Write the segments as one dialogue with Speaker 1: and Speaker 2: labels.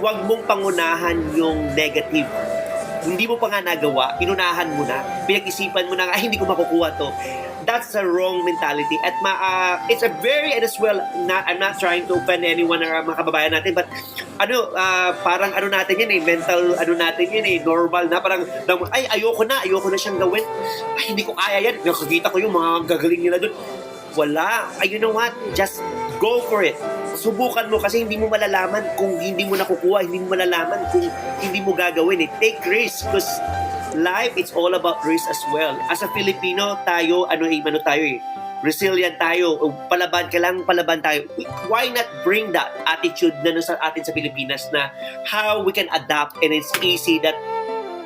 Speaker 1: Huwag mong pangunahan yung negative. Hindi mo pa nga nagawa, inunahan mo na, pinag-isipan mo na, hindi ko makukuha to. That's a wrong mentality. At it's a very, and as well, I'm not trying to offend anyone or mga kababayan natin, but parang natin yan mental, natin yan normal na, parang, ayoko na siyang gawin. Ay, hindi ko kaya yan. Nakakita ko yung mga gagaling nila dun. Wala. You know what? Just go for it. Subukan mo kasi hindi mo malalaman kung hindi mo nakukuha, hindi mo malalaman kung hindi mo gagawin. Take risk because life, it's all about risk as well. As a Filipino, tayo, resilient tayo. Palaban ka lang, palaban tayo. Why not bring that attitude na sa atin sa Pilipinas na how we can adapt, and it's easy that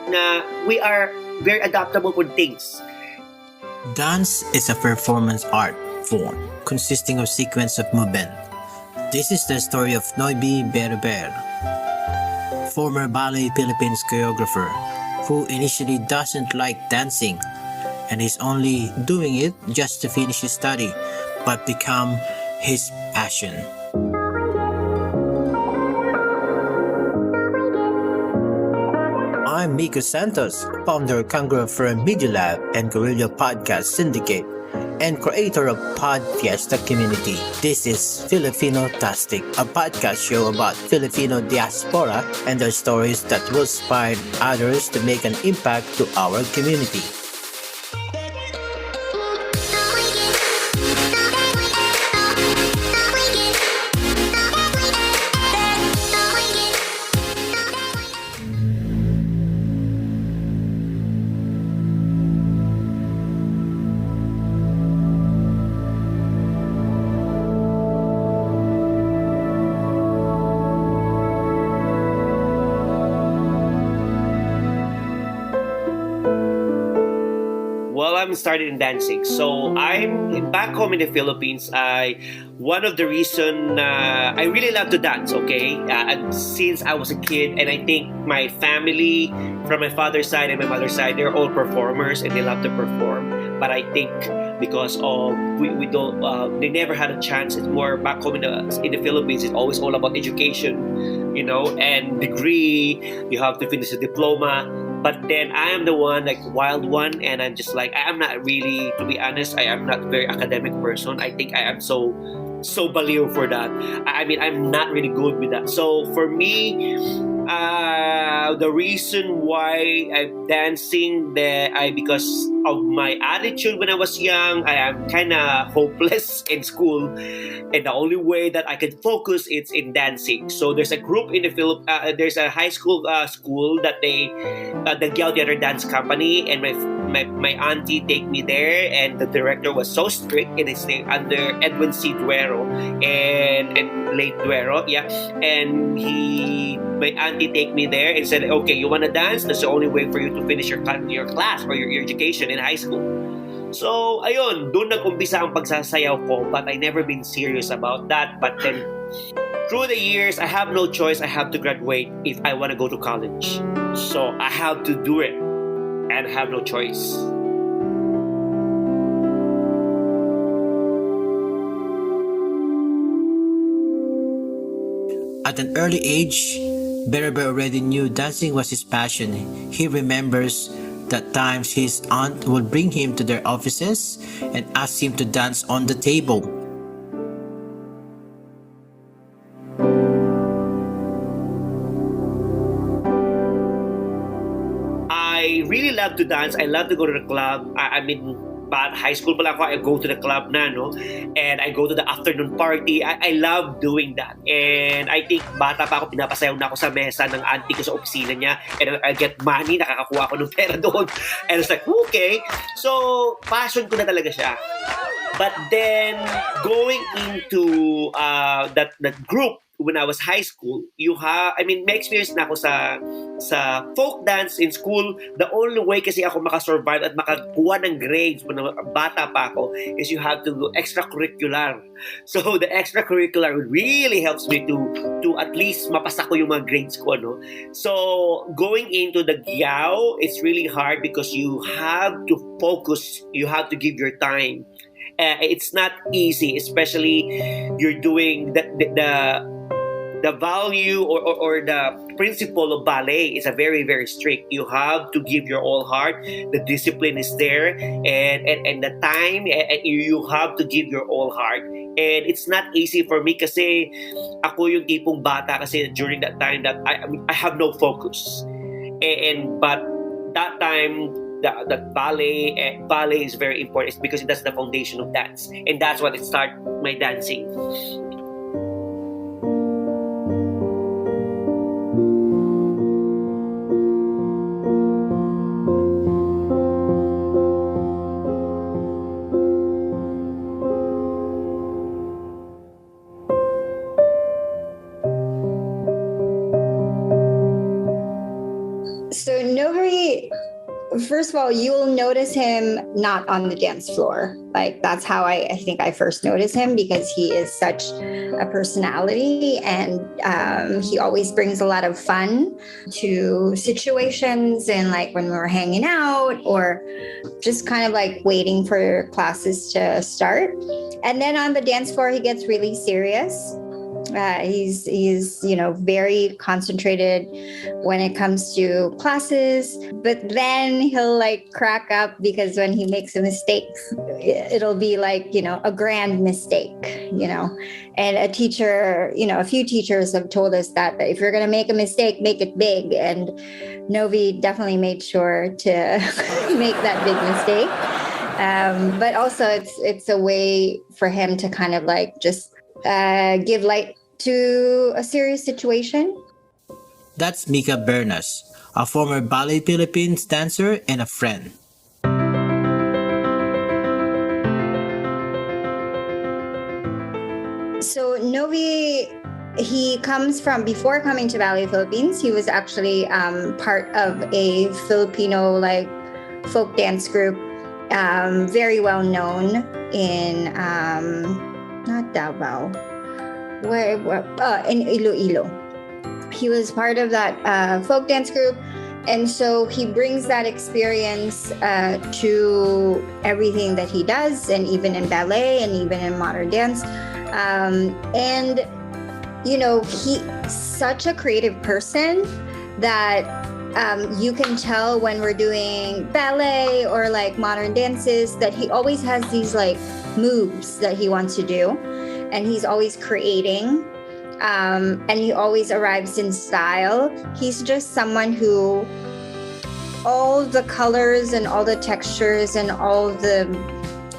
Speaker 1: na we are very adaptable for things.
Speaker 2: Dance is a performance art form consisting of sequence of movement. This is the story of Novy Bereber, former Ballet Philippines choreographer who initially doesn't like dancing and is only doing it just to finish his study but become his passion. I'm Miko Santos, founder of Kangaroo Firm Media Lab and Guerrilla Podcast Syndicate, and creator of Pod Fiesta Community. This is Filipino-Tastic, a podcast show about Filipino diaspora and their stories that will inspire others to make an impact to our community.
Speaker 1: I'm started in dancing. So I'm back home in the Philippines. One of the reason I really love to dance. Okay, since I was a kid, and I think my family, from my father's side and my mother's side, they're all performers and they love to perform. But I think because of we don't, they never had a chance. It's more back home in the Philippines. It's always all about education, and degree. You have to finish a diploma. But then I am the one, like wild one, and I'm just like, I am not really, to be honest, I am not a very academic person. I think I am so baliw for that. I mean, I'm not really good with that. So for me, the reason why I'm dancing because of my attitude when I was young. I am kind of hopeless in school, and the only way that I can focus is in dancing. So there's a group in the there's a high school that they the Gyao Theater Dance Company, and my auntie take me there, and the director was so strict, and it's under Edwin C. Duero and late Duero, and my auntie take me there and said, okay, you want to dance? That's the only way for you to finish your class or your education in high school. So, ayun, doon nag-umpisa ang pagsasayaw ko, but I never been serious about that. But then, through the years, I have no choice. I have to graduate if I want to go to college. So, I have to do it and have no choice.
Speaker 2: At an early age, Bereber already knew dancing was his passion. He remembers that times his aunt would bring him to their offices and ask him to dance on the table.
Speaker 1: I really love to dance. I love to go to the club. I mean, but high school pa lang ako, I go to the club na, no? And I go to the afternoon party. I love doing that. And I think bata pa ako, pinapasayaw na ako sa mesa ng auntie ko sa opisina niya. And I get money, nakakakuha ako ng pera doon. And it's like, okay. So, passion ko na talaga siya. But then, going into that group, when I was high school, may experience na ako sa folk dance in school. The only way kasi ako makasurvive at makakuha ng grades when bata pa ako is you have to do extracurricular. So the extracurricular really helps me to at least mapasa ko yung mga grades ko, no? So going into the Gyao, it's really hard because you have to focus, you have to give your time. It's not easy, especially you're doing the value or the principle of ballet is a very, very strict. You have to give your all heart. The discipline is there, and the time, and you have to give your all heart. And it's not easy for me kasi ako yung tipong bata kasi during that time that I have no focus. But that time that ballet is very important because that's the foundation of dance, and that's what it started my dancing.
Speaker 3: So Novy, first of all, you'll notice him not on the dance floor. Like that's how I think I first noticed him, because he is such a personality, and he always brings a lot of fun to situations, and like when we're hanging out or just kind of like waiting for classes to start. And then on the dance floor, he gets really serious. He's very concentrated when it comes to classes, but then he'll like crack up because when he makes a mistake, it'll be like, a grand mistake, and a teacher, a few teachers have told us that if you're going to make a mistake, make it big. And Novy definitely made sure to make that big mistake. But also it's a way for him to kind of like just give light to a serious situation.
Speaker 2: That's Mika Bernas, a former Ballet Philippines dancer and a friend.
Speaker 3: So Novy, he comes from, before coming to Ballet Philippines, he was actually part of a Filipino like folk dance group, very well known in not Davao, in Iloilo. He was part of that folk dance group, and so he brings that experience to everything that he does, and even in ballet and even in modern dance. And he's such a creative person that you can tell when we're doing ballet or like modern dances that he always has these like moves that he wants to do, and he's always creating, and he always arrives in style. He's just someone who all the colors and all the textures and all the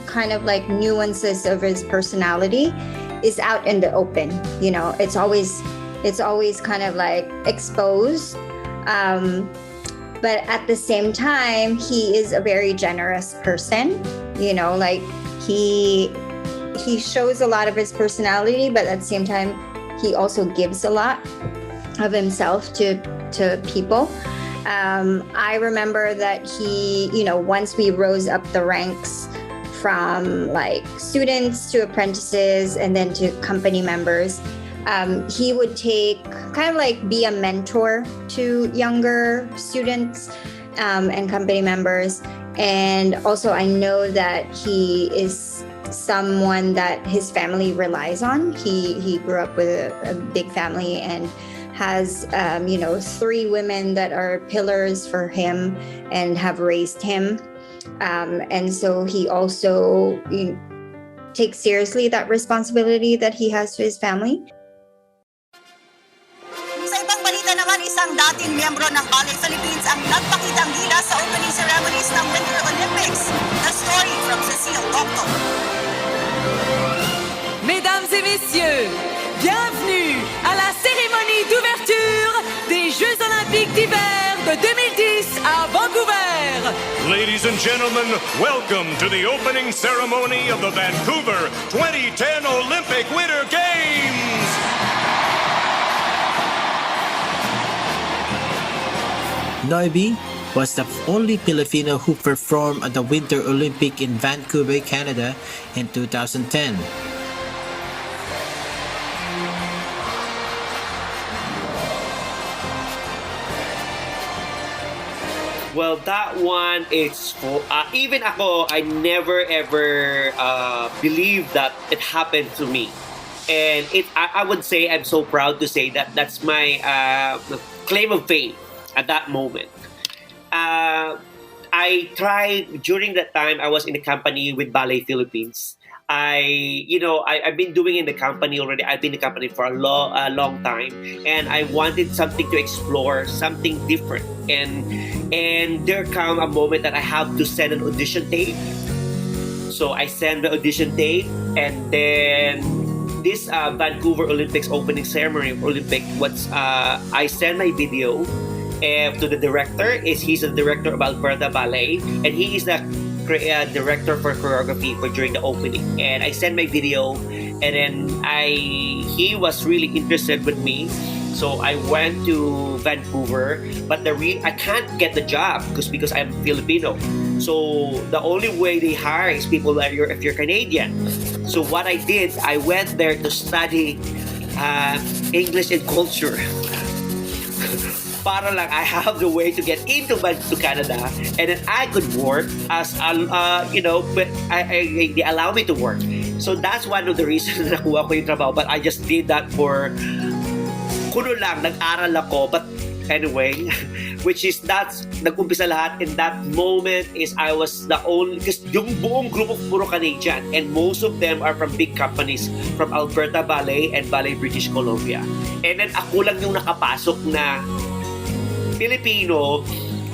Speaker 3: kind of like nuances of his personality is out in the open. It's always kind of like exposed, but at the same time he is a very generous person. Like he shows a lot of his personality, but at the same time he also gives a lot of himself to people. I remember that he, once we rose up the ranks from like students to apprentices and then to company members, he would kind of like be a mentor to younger students and company members. And also I know that he is someone that his family relies on. He grew up with a big family and has 3 women that are pillars for him and have raised him. And so he also takes seriously that responsibility that he has to his family.
Speaker 4: Sa ibang balita naman, isang dating miyembro ng Ballet Philippines ang nagpakitang gilas sa opening ceremonies ng Winter Olympics. The story from Cecile Octo.
Speaker 5: Mesdames et messieurs, bienvenue à la cérémonie d'ouverture des Jeux Olympiques d'hiver de 2010 à Vancouver.
Speaker 6: Ladies and gentlemen, welcome to the opening ceremony of the Vancouver 2010 Olympic Winter Games.
Speaker 2: Novy was the only Filipino who performed at the Winter Olympic in Vancouver, Canada in 2010.
Speaker 1: Well, that one is for even ako. I never ever believed that it happened to me. And I would say I'm so proud to say that that's my claim of fame at that moment. Uh, I tried during that time. I was in a company with Ballet Philippines. I've been doing in the company already. I've been in the company for a long time, and I wanted something to explore, something different. And there come a moment that I have to send an audition tape. So I send the audition tape, and then this Vancouver Olympics opening ceremony of Olympic. I send my video to the director. He's the director of Alberta Ballet, and he is the director for choreography for during the opening. And I sent my video, and then he was really interested with me. So I went to Vancouver, but I can't get the job because I'm Filipino. So the only way they hire is people that if you're Canadian. So what I did, I went there to study English and culture. Para lang I have the way to get into Canada, and then I could work as but they allow me to work. So that's one of the reasons na nakuha ko yung trabaho. But I just did that for kuno lang, nag-aral ako. But anyway, which is that's nag-umpisa lahat in that moment is I was the only, because yung buong group of puro Canadian, and most of them are from big companies from Alberta Ballet and Ballet British Columbia. And then ako lang yung nakapasok na Filipino.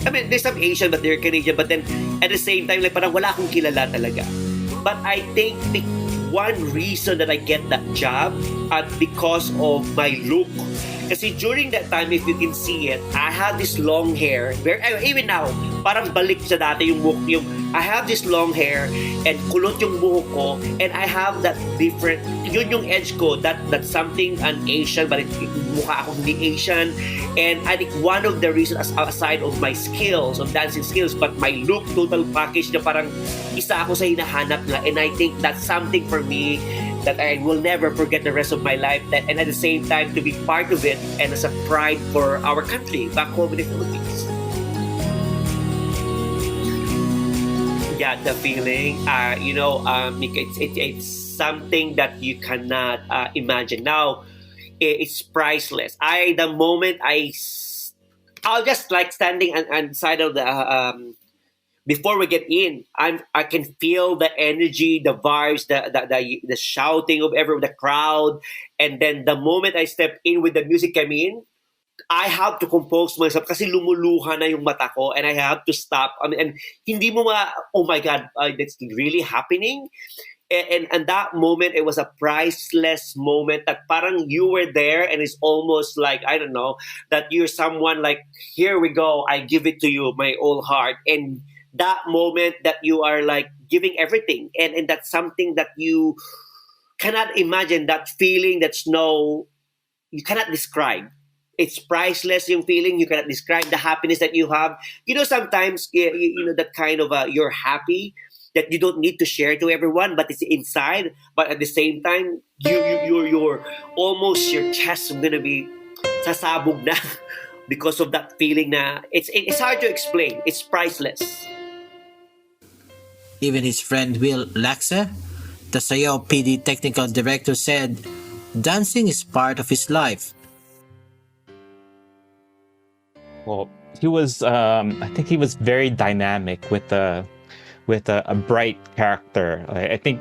Speaker 1: I mean, there's some Asian but they're Canadian, but then at the same time, like parang wala akong kilala talaga. But I think the one reason that I get that job because of my look. Kasi during that time, if you can see it, I have this long hair. Even now, parang balik sa dati yung buhok. I have this long hair and kulot yung buhok ko, and I have that different, yun yung edge ko, that's something an Asian, but mukha ako hindi Asian. And I think one of the reasons, aside of my skills, of dancing skills, but my look, total package na parang isa ako sa hinahanap na. And I think that's something for me that I will never forget the rest of my life. And at the same time, to be part of it and as a pride for our country, back home in the Philippines. Yeah, the feeling, it's something that you cannot imagine. Now, it's priceless. The moment I'll just like standing inside of the before we get in, I can feel the energy, the vibes, the shouting of the crowd, and then the moment I step in with the music come in, I have to compose myself kasi lumuluha na yung mata ko, and I have to stop. And hindi mo oh my God, that's really happening. And that moment, it was a priceless moment that parang you were there, and it's almost like, I don't know, that you're someone like, here we go, I give it to you, my whole heart. And that moment that you are like giving everything, and that's something that you cannot imagine, that feeling you cannot describe. It's priceless, yung feeling. You cannot describe the happiness that you have. Sometimes, that kind of, you're happy that you don't need to share to everyone, but it's inside. But at the same time, you're almost, your chest is gonna be sasabog na because of that feeling na it's hard to explain. It's priceless.
Speaker 2: Even his friend Will Laxa, the Sayaw PD technical director, said dancing is part of his life.
Speaker 7: Well, he was, I think he was very dynamic with a bright character. I think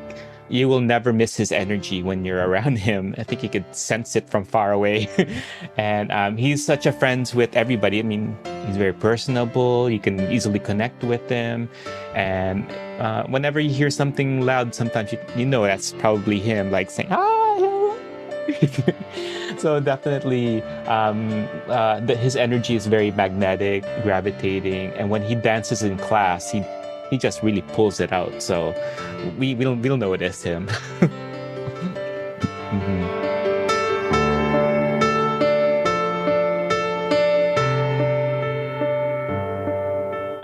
Speaker 7: you will never miss his energy when you're around him. I think you could sense it from far away. And he's such a friend with everybody. I mean, he's very personable. You can easily connect with him. And whenever you hear something loud, sometimes you know that's probably him, like saying, So definitely, his energy is very magnetic, gravitating, and when he dances in class, he just really pulls it out. So we'll notice him. Mm-hmm.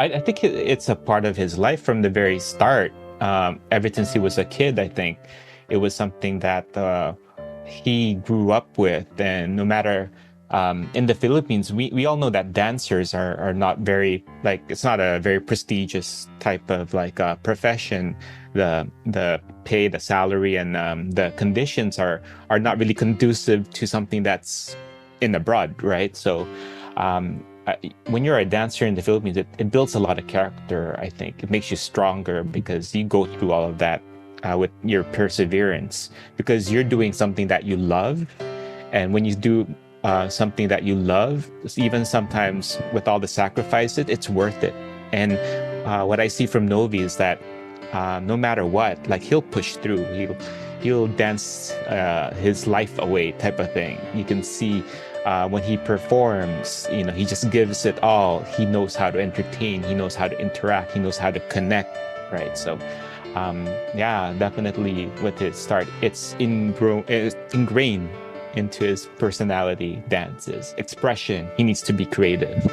Speaker 7: I think it's a part of his life from the very start. Ever since he was a kid, I think it was something that he grew up with, and no matter in the Philippines, we all know that dancers are not very, like, it's not a very prestigious type of like profession. The pay, the salary, and the conditions are not really conducive to something that's in abroad, right? So when you're a dancer in the Philippines, it builds a lot of character. I think it makes you stronger because you go through all of that with your perseverance, because you're doing something that you love. And when you do something that you love, even sometimes with all the sacrifice, it's worth it. And what I see from Novy is that no matter what, like, he'll push through. He'll dance his life away, type of thing. You can see when he performs, he just gives it all. He knows how to entertain. He knows how to interact. He knows how to connect, right? So, yeah, definitely with his start, it's ingrained into his personality, dances, expression. He needs to be creative.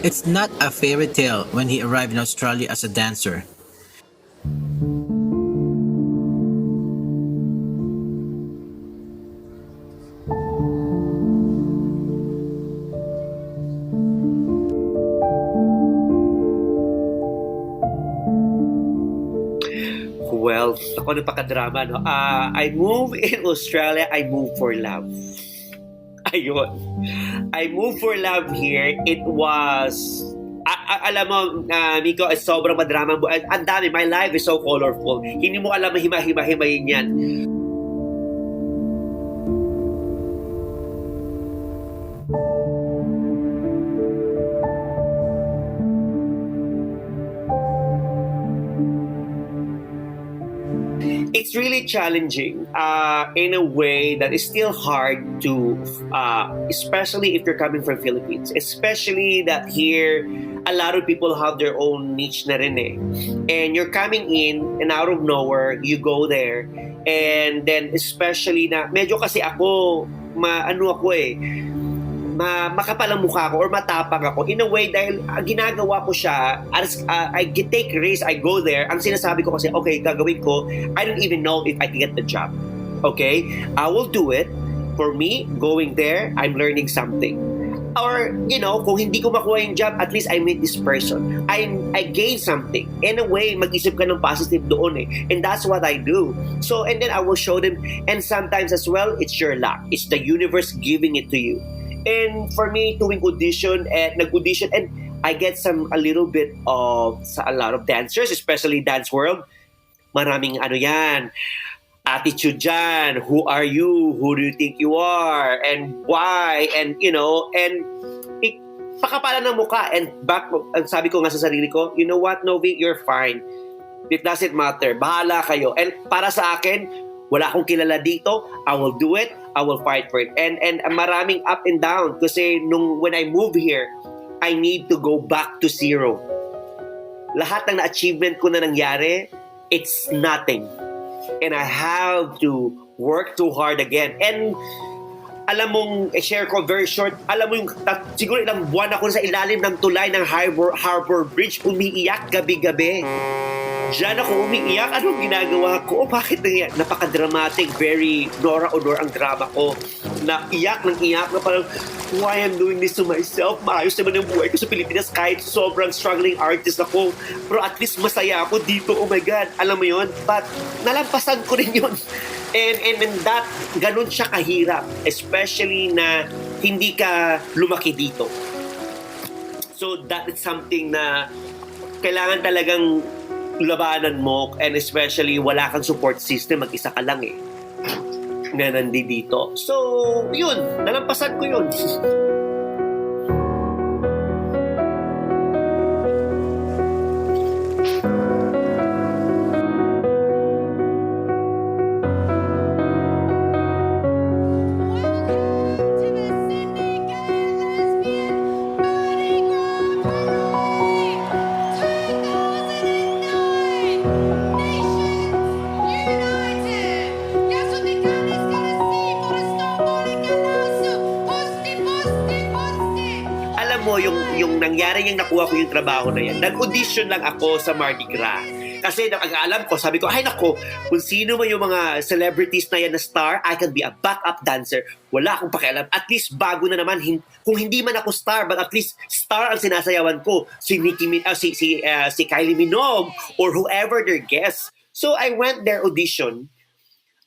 Speaker 2: It's not a fairy tale when he arrived in Australia as a dancer.
Speaker 1: Well, ako napaka-drama, no? I moved in Australia, I moved for love. Ayun. I moved for love here. It was, alam mo, Miko, sobrang madrama. Ang dami, my life is so colorful. Hindi mo alam mahima-himahimayin yan. It's really challenging in a way that is still hard to, especially if you're coming from Philippines. Especially that here, a lot of people have their own niche na rin eh. And you're coming in and out of nowhere, you go there. And then especially na, medyo kasi ako, makapal ang mukha ko or matapang ako in a way dahil ginagawa ko siya as I take risk, I go there. Ang sinasabi ko kasi, okay, gagawin ko, I don't even know if I can get the job. Okay? I will do it. For me, going there, I'm learning something. Or, kung hindi ko makuha yung job, at least I meet this person. I gain something. In a way, mag-isip ka ng positive doon eh. And that's what I do. So, and then I will show them. And sometimes as well, it's your luck. It's the universe giving it to you. And for me, doing audition and nag-audition, and I get a little bit of a lot of dancers, especially dance world. Maraming yan, attitude dyan. Who are you? Who do you think you are? And why? And and pakapalan ng mukha. And ang sabi ko nga sa sarili ko, you know what, Novy, you're fine. It doesn't matter. Bahala kayo. And para sa akin, wala akong kilala dito. I will do it. I will fight for it. And maraming up and down kasi when I move here, I need to go back to zero. Lahat ng na-achievement ko na nangyari, it's nothing. And I have to work too hard again. And alam mong, share ko very short, alam mo siguro ilang buwan ako sa ilalim ng tulay ng Harbor Bridge, umiiyak gabi-gabi. Diyan ako umiiyak. Anong ginagawa ko? Bakit nangyayari? Napaka-dramatic. Very Nora Honor ang drama ko. Iyak na parang, why I'm doing this to myself? Maayos naman ang buhay ko sa Pilipinas kahit sobrang struggling artist ako. Pero at least masaya ako dito. Oh my God. Alam mo yun? But nalampasan ko rin yun. And that, ganun siya kahirap. Especially na hindi ka lumaki dito. So that is something na kailangan talagang labanan mo, and especially wala kang support system, mag-isa ka lang na nandito. So, yun, nalampasan ko yun. yung nangyari yung nakuha ko yung trabaho na yan, nag-audition lang ako sa Mardi Gras. Kasi alam ko, sabi ko, ay nako, kung sino man yung mga celebrities na yan na star, I can be a backup dancer. Wala akong pakialam. At least bago na naman, kung hindi man ako star, but at least star ang sinasayawan ko. Si Kylie Minogue or whoever their guests. So I went there audition.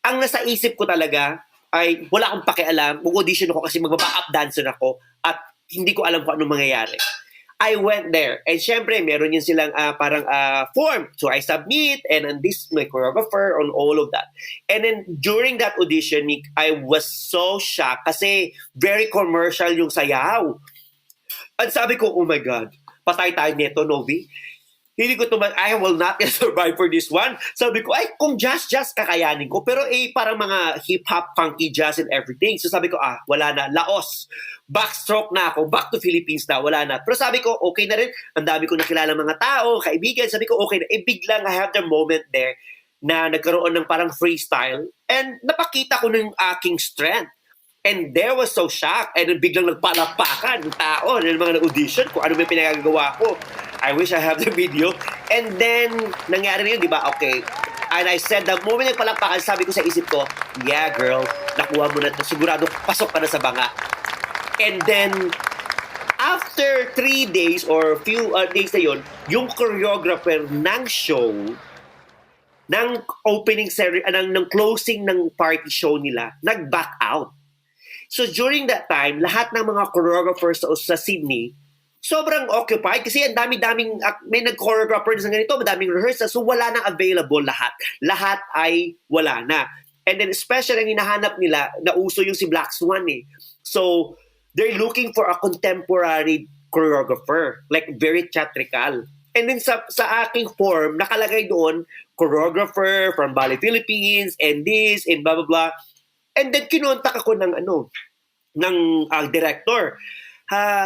Speaker 1: Ang nasa isip ko talaga ay wala akong pakialam. Mag-audition ako kasi mag-backup dancer ako at hindi ko alam kung anong mangyayari. I went there. And syempre, meron yun silang parang form. So I submit and this my choreographer on all of that. And then during that audition, Nick, I was so shocked kasi very commercial yung sayaw. At sabi ko, oh my God, patay tayo nito, Novy. Hindi ko I will not survive for this one. Sabi ko, ay, kung jazz, kakayanin ko. Pero parang mga hip-hop, funky jazz and everything. So sabi ko, wala na, laos. Backstroke na ako, back to Philippines na, wala na. Pero sabi ko, okay na rin. Ang dami ko nakilala mga tao, kaibigan. Sabi ko, okay na. Biglang I have the moment there na nagkaroon ng parang freestyle. And napakita ko ng aking strength. And there was so shocked. And biglang nagpalapakan ng tao, ng mga na-audition kung ano may pinagagawa ko. I wish I have the video. And then, nangyari na yun, di ba? Okay. And I said, the moment nagpalakpakan, sabi ko sa isip ko, yeah, girl, nakuha mo na ito. Sigurado, pasok ka na sa banga. And then, after 3 days or few days na yun, yung choreographer ng show, ng opening ceremony, ng closing ng party show nila, nag-back out. So during that time, lahat ng mga choreographers sa Sydney, sobrang occupied kasi ang dami-daming, may nag-choreographer sa ganito, madaming rehearsal, so wala nang available lahat. Lahat ay wala na. And then especially ang hinahanap nila, nauso yung si Black Swan eh. So they're looking for a contemporary choreographer, like very theatrical. And then sa aking form, nakalagay doon, choreographer from Ballet Philippines, and this, and blah, blah, blah. And then kinontak ako ng director.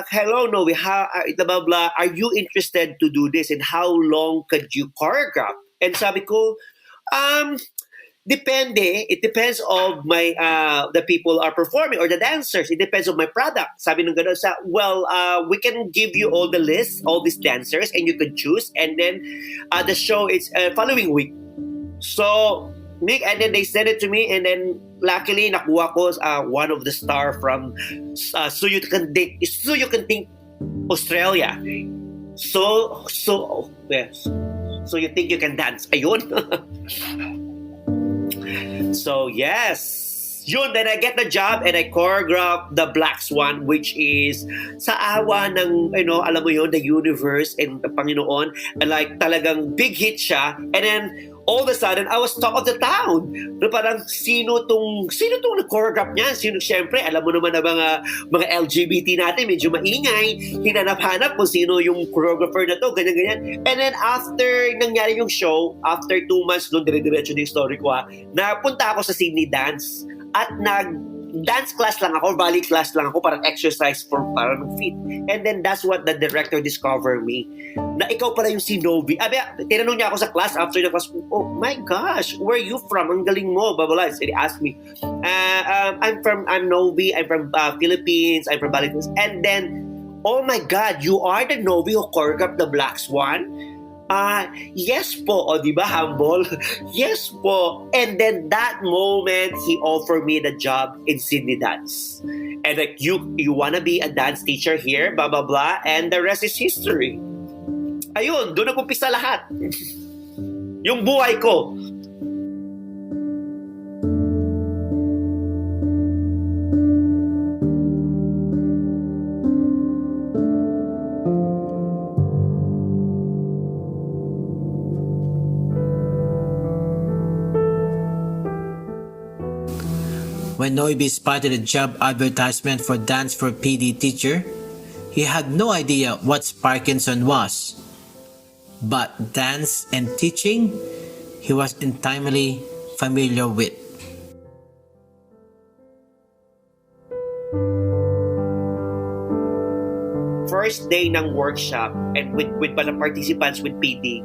Speaker 1: Hello, Novy, blah, blah, blah. Are you interested to do this? And how long could you choreograph? And sabi ko, depende. It depends of my the people are performing or the dancers. It depends on my product. Sabi nung gano'n we can give you all the list, all these dancers, and you can choose. And then the show is following week. So, Nick, and then they sent it to me, and then luckily nakuha ko one of the star from So You Can Think Australia. So yes. So You Think You Can Dance. Ayun. So yes. Yun, then I get the job and I choreograph the Black Swan, which is sa awa ng, alam mo yun, the universe and the Panginoon. And like talagang big hit siya. And then all of a sudden, I was top of the town. No, parang sino tong nag-choreograph niyan? Siyempre, alam mo naman na mga LGBT natin, medyo maingay. Hinanap-hanap kung sino yung choreographer na to, ganyan-ganyan. And then after nangyari yung show, after 2 months, dire-diretso na yung story ko napunta ako sa Sydney Dance. At dance class lang ako, ballet class lang ako, parang exercise for parang fit. And then that's what the director discovered me. Na ikaw pala yung si Novy. Tinanong niya ako sa class after the class, oh my gosh, where are you from? Ang galing mo, blah, blah, blah. So he asked me, I'm Novy, I'm from Philippines, I'm from Ballet Philippines. And then, oh my God, you are the Novy who choreographed the Black Swan? Yes po, o di ba humble? Yes po. And then that moment, he offered me the job in Sydney Dance. And like, you wanna be a dance teacher here, blah, blah, blah, and the rest is history. Ayun, doon nag-umpisa lahat. Yung buhay ko.
Speaker 2: When Novy spotted a job advertisement for dance for PD teacher, he had no idea what Parkinson was. But dance and teaching, he was intimately familiar with.
Speaker 1: First day ng workshop and with participants with PD,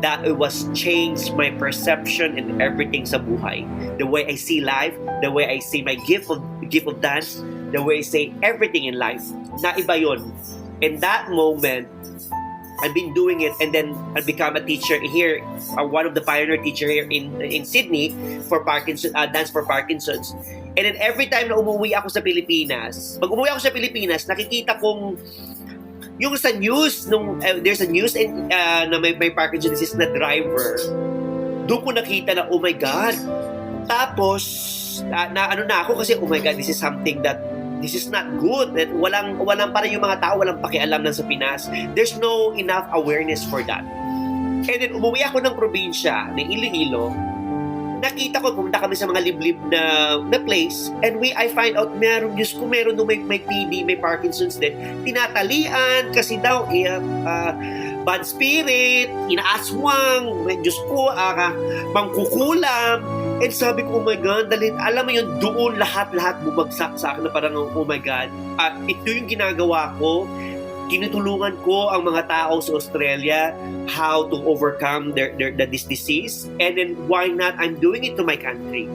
Speaker 1: that it was changed my perception and everything sa buhay. The way I see life, the way I see my gift of dance, the way I say everything in life. Na iba yun. In that moment, I've been doing it, and then I become a teacher here, one of the pioneer teacher here in Sydney for Parkinson, dance for Parkinson's. And then every time na umuwi ako sa Pilipinas, pag umuwi ako sa Pilipinas, nakikita kong yung sa news, there's a news na may Parkinson's disease na driver, doon ko nakita na, oh my God. Tapos, na ako kasi, oh my God, this is something that this is not good. That walang para yung mga tao walang pakialam lang sa Pinas. There's no enough awareness for that. And then umuwi ako ng probinsya ng Iloilo. Nakita ko, pumunta kami sa mga liblib na place, and I find out meron doon may TB, may Parkinson's din. Tinatalian kasi daw bad spirit, inaaswang, Diyos ko, mangkukulam. And sabi ko, oh my God, alam mo yun, doon lahat bumagsak sa akin na parang, oh my God. At ito yung ginagawa ko. Tinutulungan ko ang mga tao sa Australia how to overcome this disease. And then, why not? I'm doing it to my country.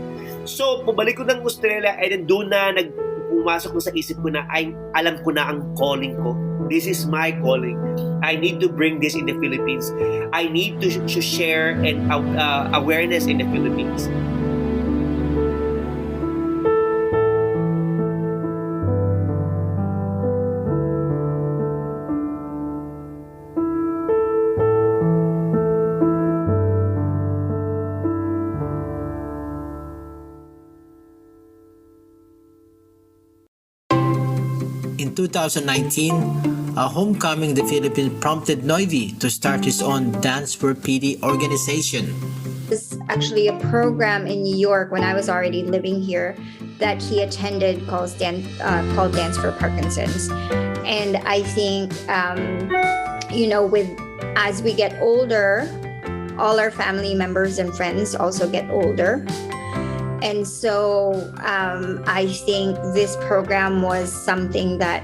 Speaker 1: So, pabalik ko ng Australia, and then doon na pumasok na sa isip ko na alam ko na ang calling ko. This is my calling. I need to bring this in the Philippines. I need to share and awareness in the Philippines.
Speaker 2: In 2019, a homecoming in the Philippines prompted Novy to start his own Dance for PD organization.
Speaker 3: It's actually a program in New York when I was already living here that he attended called Dance for Parkinson's. And I think, as we get older, all our family members and friends also get older. And so I think this program was something that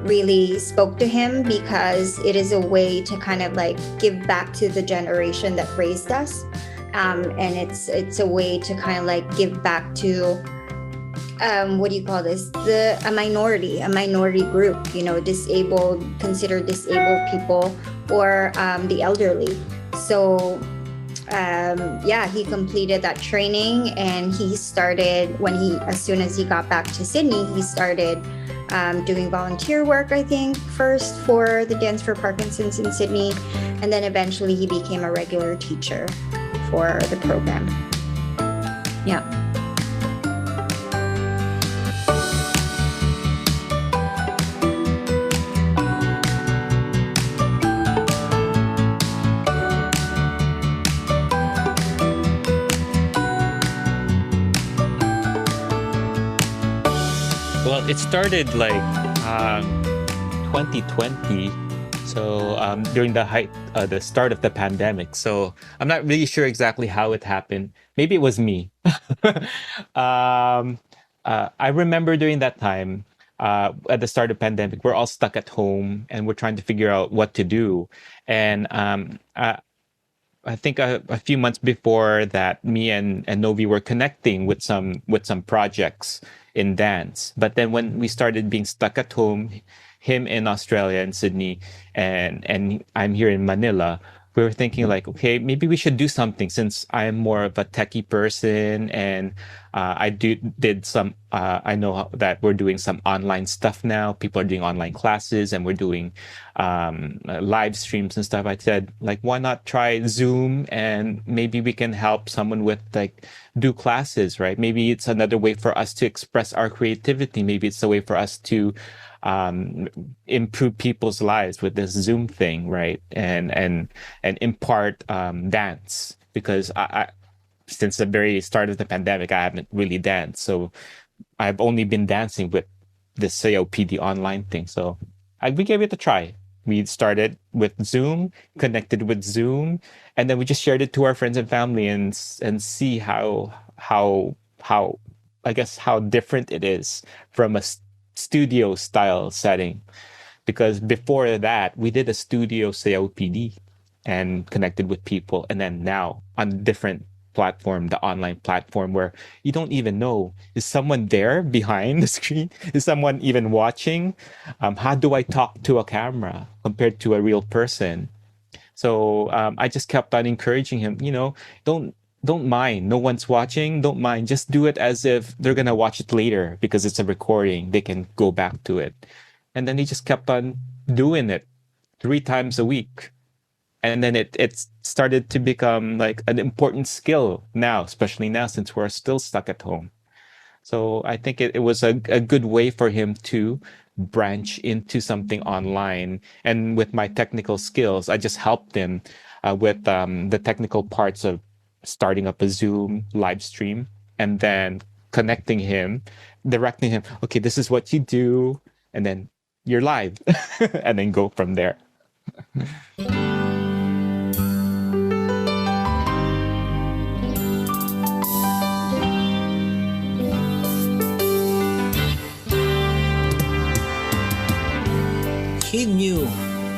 Speaker 3: really spoke to him, because it is a way to kind of like give back to the generation that raised us. And it's a way to kind of like give back to a minority group, considered disabled people, or the elderly. So he completed that training, and he started as soon as he got back to Sydney, he started doing volunteer work, I think, first for the Dance for Parkinson's in Sydney, and then eventually he became a regular teacher for the program. Yeah.
Speaker 7: Well, it started like 2020, so during the start of the pandemic. So I'm not really sure exactly how it happened. Maybe it was me. I remember during that time, at the start of the pandemic, we're all stuck at home and we're trying to figure out what to do. And I think a few months before that, me and Novy were connecting with some projects in dance. But then when we started being stuck at home, him in Australia and Sydney, and I'm here in Manila, we were thinking like, okay, maybe we should do something, since I'm more of a techie person, and I know that we're doing some online stuff now. People are doing online classes, and we're doing live streams and stuff. I said, like, why not try Zoom, and maybe we can help someone with like do classes, right? Maybe it's another way for us to express our creativity. Maybe it's a way for us to improve people's lives with this Zoom thing, right? And impart dance, because I since the very start of the pandemic, I haven't really danced. So I've only been dancing with this COPD online thing. So we gave it a try. We started with Zoom, connected with Zoom, and then we just shared it to our friends and family and see how I guess how different it is from a studio style setting. Because before that, we did a studio COPD and connected with people, and then now on different platform, the online platform, where you don't even know, is someone there behind the screen? Is someone even watching? How do I talk to a camera compared to a real person? So I just kept on encouraging him, don't mind. No one's watching. Don't mind. Just do it as if they're going to watch it later because it's a recording. They can go back to it. And then he just kept on doing it 3 times a week. And then it started to become like an important skill now, especially now since we're still stuck at home. So I think it was a good way for him to branch into something online. And with my technical skills, I just helped him with the technical parts of starting up a Zoom live stream and then connecting him, directing him, okay, this is what you do. And then you're live and then go from there.
Speaker 2: He knew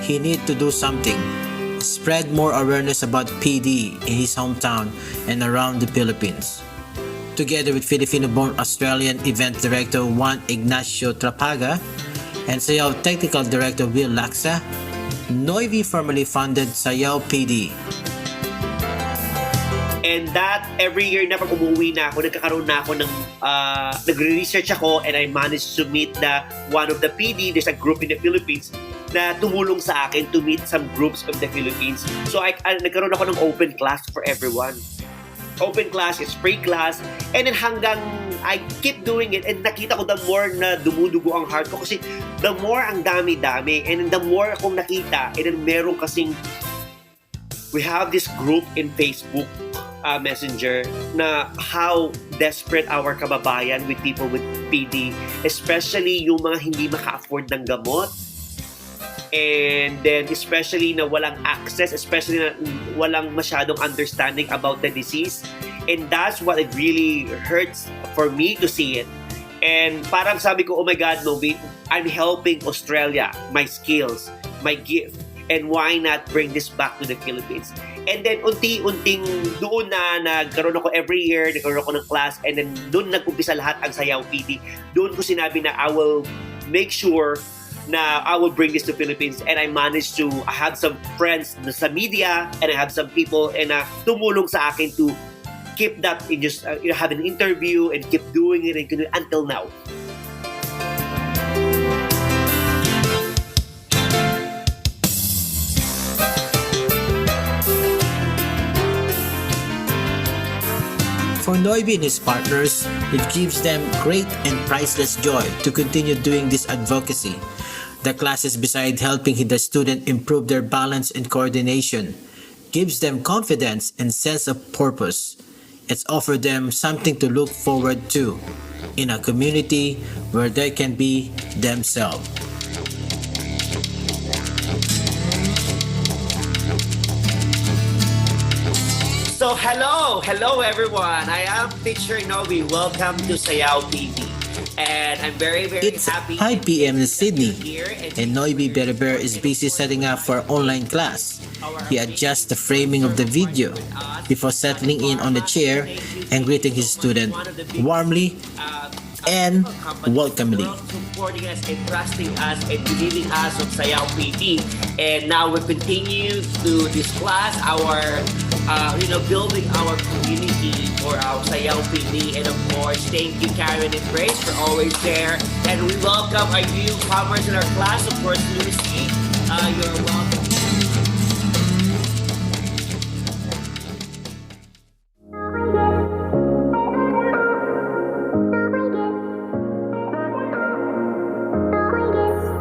Speaker 2: he needed to do something, spread more awareness about PD in his hometown and around the Philippines. Together with Filipino-born Australian event director Juan Ignacio Trapaga and Sayaw technical director Will Laksa, Novy formally founded Sayaw PD.
Speaker 1: And that, every year na pag umuwi na ako, nagkakaroon na ako ng, nagre-research ako and I managed to meet one of the PD. There's a group in the Philippines na tumulong sa akin to meet some groups of the Philippines. So nagkaroon ako ng open class for everyone. Open class is free class. And then hanggang I keep doing it and nakita ko the more na dumudugo ang heart ko kasi the more ang dami-dami and the more akong nakita and then meron kasing we have this group in Facebook Messenger na how desperate our kababayan with people with PD, especially yung mga hindi maka-afford ng gamot. And then especially na walang access, especially na walang masyadong understanding about the disease. And that's what it really hurts for me to see it. And parang sabi ko, oh my God, Novy, I'm helping Australia, my skills, my gift. And why not bring this back to the Philippines? And then unti-unting doon na nagkaroon ako every year, nagkaroon ako ng class, and then doon nag-umpisa lahat ang Sayaw PD. Doon ko sinabi na I will make sure na I will bring this to Philippines. And I managed to, I have some friends sa media, and I have some people na tumulong sa akin to keep that, in just have an interview and keep doing it until now.
Speaker 2: For Novy and his partners, it gives them great and priceless joy to continue doing this advocacy. The classes, beside helping the student improve their balance and coordination, gives them confidence and sense of purpose. It's offered them something to look forward to in a community where they can be themselves.
Speaker 1: So hello everyone. I am teacher Novy. Welcome to Sayaw PD. And I'm very
Speaker 2: It's
Speaker 1: happy.
Speaker 2: 5 p.m. in Sydney,
Speaker 1: Here
Speaker 2: and Novy Bereber is busy setting up for online class. He adjusts the framing of the video before settling in on the chair and greeting his student warmly and welcomingly.
Speaker 1: Supporting us and trusting us and believing us of Sayaw PD. And now we continue to this class, our building our community for our Sayaw PD. And of course, thank you, Karen and Grace, for always there. And we welcome our newcomers in our class. Of course, Lucy, you're welcome.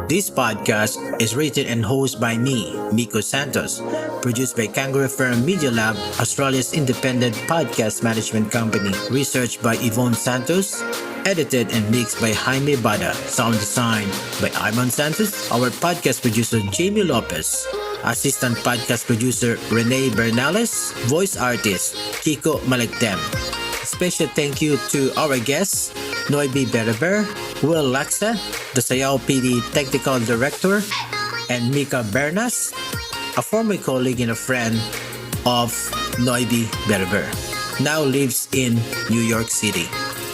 Speaker 2: This podcast is written and hosted by me, Miko Santos, produced by Kangaroo Firm Media Lab, Australia's independent podcast management company, researched by Yvonne Santos, edited and mixed by Jaime Bada, sound design by Ivan Santos, our podcast producer Jamie Lopez, assistant podcast producer Renee Bernales, voice artist Kiko Malekdem. Special thank you to our guests, Novy Bereber, Will Laksa, the Sayaw PD Technical Director, and Mika Bernas, a former colleague and a friend of Novy Bereber. now lives in New York City.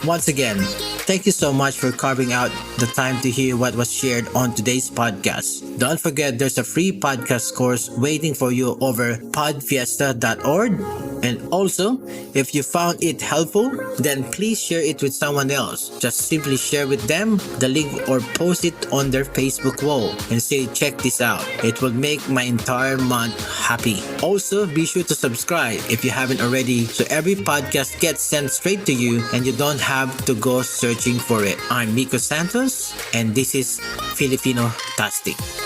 Speaker 2: Once again, thank you so much for carving out the time to hear what was shared on today's podcast. Don't forget there's a free podcast course waiting for you over podfiesta.org. And also, if you found it helpful, then please share it with someone else. Just simply share with them the link or post it on their Facebook wall and say, check this out. It will make my entire month happy. Also, be sure to subscribe if you haven't already so every podcast gets sent straight to you and you don't have to go searching for it. I'm Miko Santos and this is Filipino-Tastic.